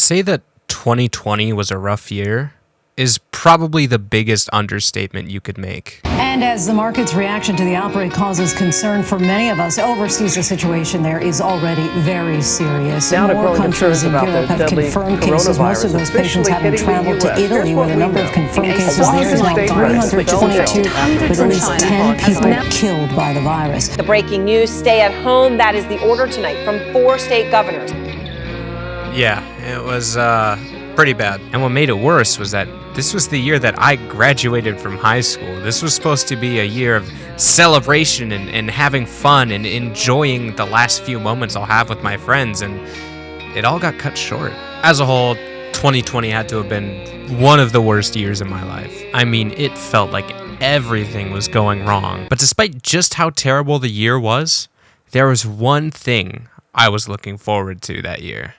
say that 2020 was a rough year is probably the biggest understatement you could make. And as the market's reaction to the outbreak causes concern for many of us overseas, the situation there is already very serious. Now More countries in Europe have confirmed cases. Most of those patients having traveled to Italy, where the number of confirmed cases there is now 322, with at least 10 people killed by the virus. The breaking news, stay at home. That is the order tonight from 4 state governors. Yeah, it was pretty bad. And what made it worse was that this was the year that I graduated from high school. This was supposed to be a year of celebration and having fun and enjoying the last few moments I'll have with my friends, and it all got cut short. As a whole, 2020 had to have been one of the worst years of my life. I mean, it felt like everything was going wrong. But despite just how terrible the year was, there was one thing I was looking forward to that year.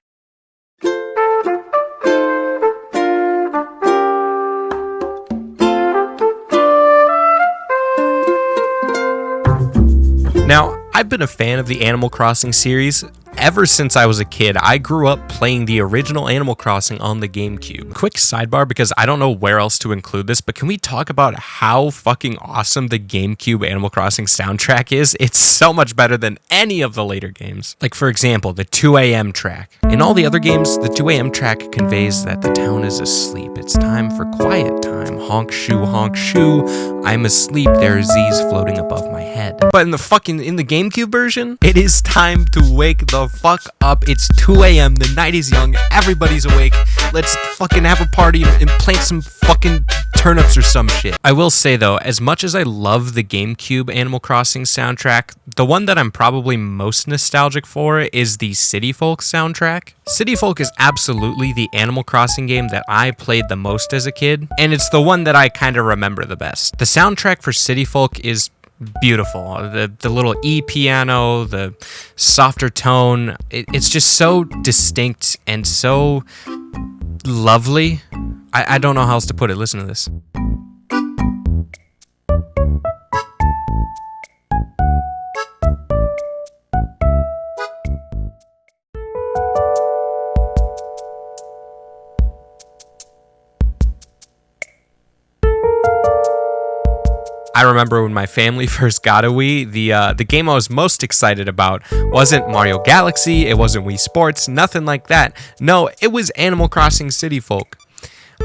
Now, I've been a fan of the Animal Crossing series ever since I was a kid. I grew up playing the original Animal Crossing on the GameCube. Quick sidebar, because I don't know where else to include this, but can we talk about how fucking awesome the GameCube Animal Crossing soundtrack is? It's so much better than any of the later games. Like, for example, the 2 a.m. track. In all the other games, the 2 a.m. track conveys that the town is asleep. It's time for quiet time. Honk shoo, I'm asleep, there are Z's floating above my head. But in the GameCube version, it is time to wake the fuck up. It's 2 a.m. The night is young. Everybody's awake. Let's fucking have a party and plant some fucking turnips or some shit. I will say though, as much as I love the GameCube Animal Crossing soundtrack, the one that I'm probably most nostalgic for is the City Folk soundtrack. City Folk is absolutely the Animal Crossing game that I played the most as a kid, and it's the one that I kind of remember the best. The soundtrack for City Folk is beautiful. The little E-piano, the softer tone, it's just so distinct and so lovely. I don't know how else to put it. Listen to this. I remember when my family first got a Wii, the game I was most excited about wasn't Mario Galaxy, it wasn't Wii Sports, nothing like that. No, it was Animal Crossing City Folk.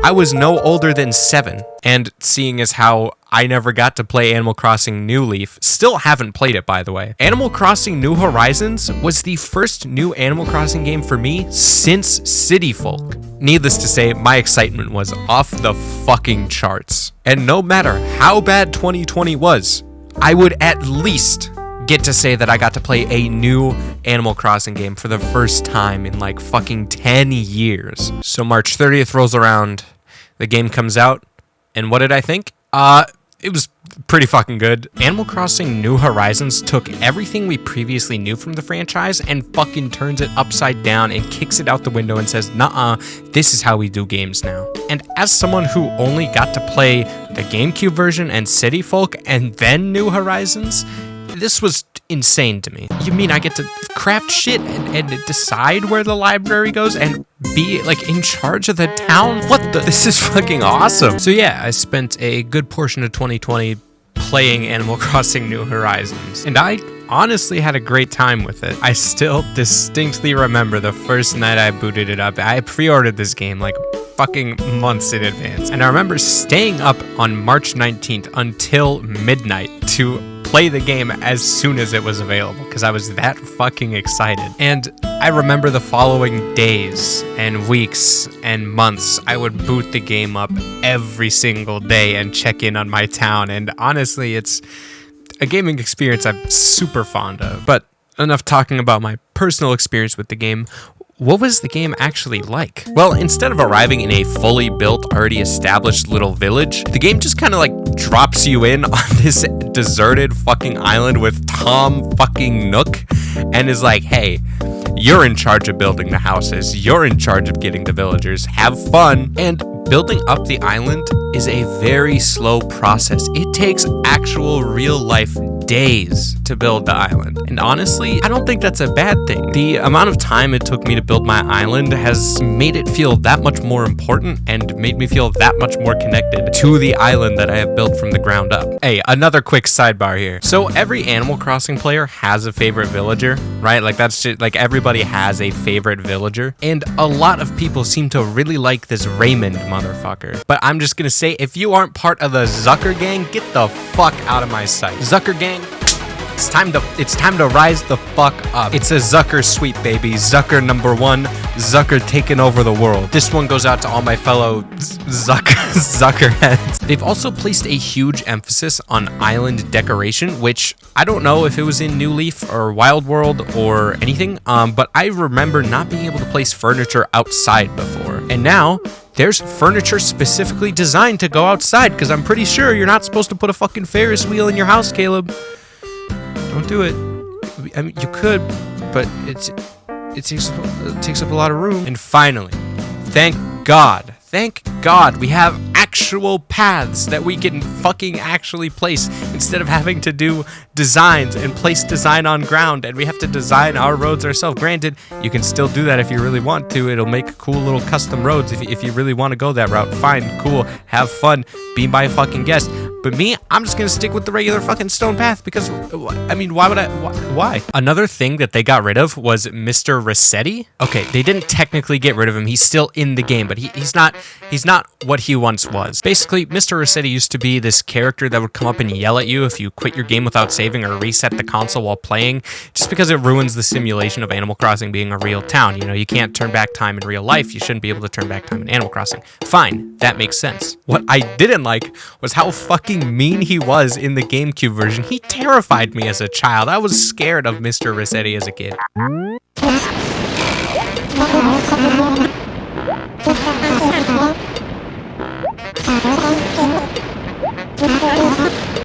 I was no older than 7, and seeing as how I never got to play Animal Crossing New Leaf, still haven't played it by the way. Animal Crossing New Horizons was the first new Animal Crossing game for me since City Folk. Needless to say, my excitement was off the fucking charts. And no matter how bad 2020 was, I would at least get to say that I got to play a new Animal Crossing game for the first time in like fucking 10 years. So March 30th rolls around, the game comes out, and what did I think? It was pretty fucking good. Animal Crossing New Horizons took everything we previously knew from the franchise and fucking turns it upside down and kicks it out the window and says, nuh-uh, this is how we do games now. And as someone who only got to play the GameCube version and City Folk and then New Horizons, this was insane to me. You mean I get to craft shit and decide where the library goes and be like in charge of the town? What the? This is fucking awesome. So yeah, I spent a good portion of 2020 playing Animal Crossing New Horizons, and I honestly had a great time with it. I still distinctly remember the first night I booted it up. I pre-ordered this game like fucking months in advance, and I remember staying up on March 19th until midnight to play the game as soon as it was available because I was that fucking excited. And I remember the following days and weeks and months, I would boot the game up every single day and check in on my town. And honestly, it's a gaming experience I'm super fond of. But enough talking about my personal experience with the game. What was the game actually like? Well, instead of arriving in a fully built, already established little village, the game just kind of like drops you in on this deserted fucking island with Tom fucking Nook and is like, hey, you're in charge of building the houses, you're in charge of getting the villagers, have fun. And building up the island is a very slow process. It takes actual real life days to to build the island. And honestly, I don't think that's a bad thing. The amount of time it took me to build my island has made it feel that much more important and made me feel that much more connected to the island that I have built from the ground up. Hey, another quick sidebar here. So every Animal Crossing player has a favorite villager, right? Like that's just like everybody has a favorite villager. And a lot of people seem to really like this Raymond motherfucker. But I'm just gonna say, if you aren't part of the Zucker gang, get the fuck out of my sight. Zucker gang, it's time to rise the fuck up. It's a Zucker sweep, baby. Zucker number 1. Zucker taking over the world. This one goes out to all my fellow Zucker heads. They've also placed a huge emphasis on island decoration, which I don't know if it was in New Leaf or Wild World or anything, but I remember not being able to place furniture outside before. And now there's furniture specifically designed to go outside, because I'm pretty sure you're not supposed to put a fucking Ferris wheel in your house, Caleb. Don't do it. I mean, you could, but it takes up a lot of room. And finally, thank God, we have actual paths that we can fucking actually place instead of having to do designs and place design on ground, and we have to design our roads ourselves. Granted, you can still do that if you really want to. It'll make cool little custom roads if you really want to go that route. Fine, cool, have fun, be my fucking guest. But me, I'm just gonna stick with the regular fucking stone path because, I mean, why would I? Why? Another thing that they got rid of was Mr. Rossetti. Okay, they didn't technically get rid of him. He's still in the game, but he's not what he once was. Basically, Mr. Rossetti used to be this character that would come up and yell at you if you quit your game without saving or reset the console while playing, just because it ruins the simulation of Animal Crossing being a real town. You know, you can't turn back time in real life. You shouldn't be able to turn back time in Animal Crossing. Fine, that makes sense. What I didn't like was how fucking mean he was in the GameCube version. He terrified me as a child. I was scared of Mr. Rossetti as a kid.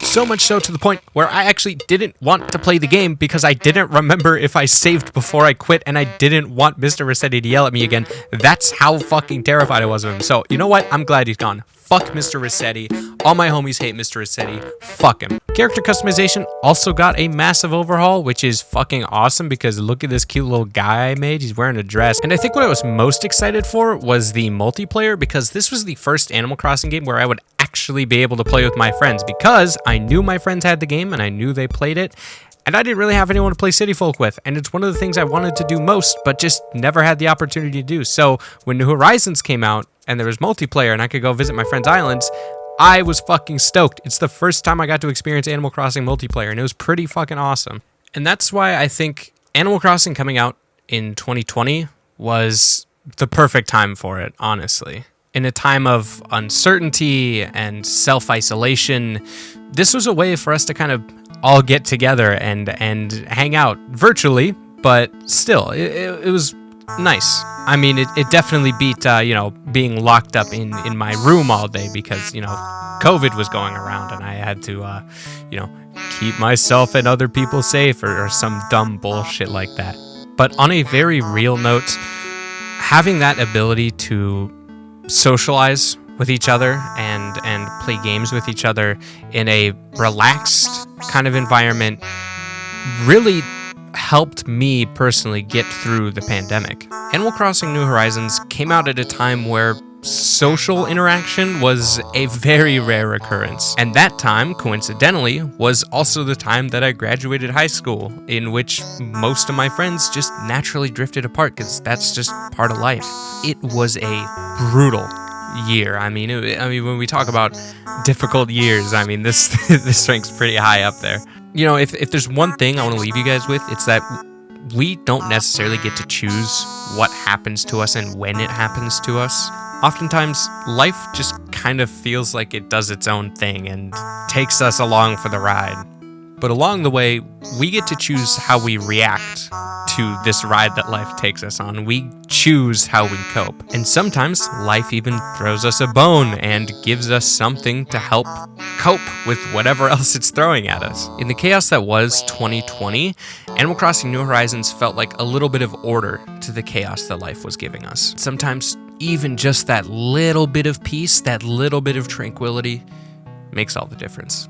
So much so to the point where I actually didn't want to play the game because I didn't remember if I saved before I quit, and I didn't want Mr. Rossetti to yell at me again. That's how fucking terrified I was of him. So, you know what? I'm glad he's gone. Fuck Mr. Rossetti. All my homies hate Mr. Rossetti. Fuck him. Character customization also got a massive overhaul, which is fucking awesome because look at this cute little guy I made. He's wearing a dress. And I think what I was most excited for was the multiplayer, because this was the first Animal Crossing game where I would actually be able to play with my friends, because I knew my friends had the game and I knew they played it. And I didn't really have anyone to play City Folk with. And it's one of the things I wanted to do most, but just never had the opportunity to do. So when New Horizons came out and there was multiplayer and I could go visit my friends' islands, I was fucking stoked. It's the first time I got to experience Animal Crossing multiplayer, and it was pretty fucking awesome. And that's why I think Animal Crossing coming out in 2020 was the perfect time for it, honestly. In a time of uncertainty and self-isolation, this was a way for us to kind of all get together and hang out virtually, but still, it was nice. I mean, it definitely beat, being locked up in my room all day because, COVID was going around and I had to, keep myself and other people safe or some dumb bullshit like that. But on a very real note, having that ability to socialize with each other and play games with each other in a relaxed kind of environment really helped me personally get through the pandemic. Animal Crossing New Horizons came out at a time where social interaction was a very rare occurrence. And that time, coincidentally, was also the time that I graduated high school, in which most of my friends just naturally drifted apart because that's just part of life. It was a brutal year. I mean, when we talk about difficult years, I mean, this ranks pretty high up there. If there's one thing I want to leave you guys with, it's that we don't necessarily get to choose what happens to us and when it happens to us. Oftentimes, life just kind of feels like it does its own thing and takes us along for the ride. But along the way, we get to choose how we react to this ride that life takes us on. We choose how we cope. And sometimes life even throws us a bone and gives us something to help cope with whatever else it's throwing at us. In the chaos that was 2020, Animal Crossing New Horizons felt like a little bit of order to the chaos that life was giving us. Sometimes even just that little bit of peace, that little bit of tranquility makes all the difference.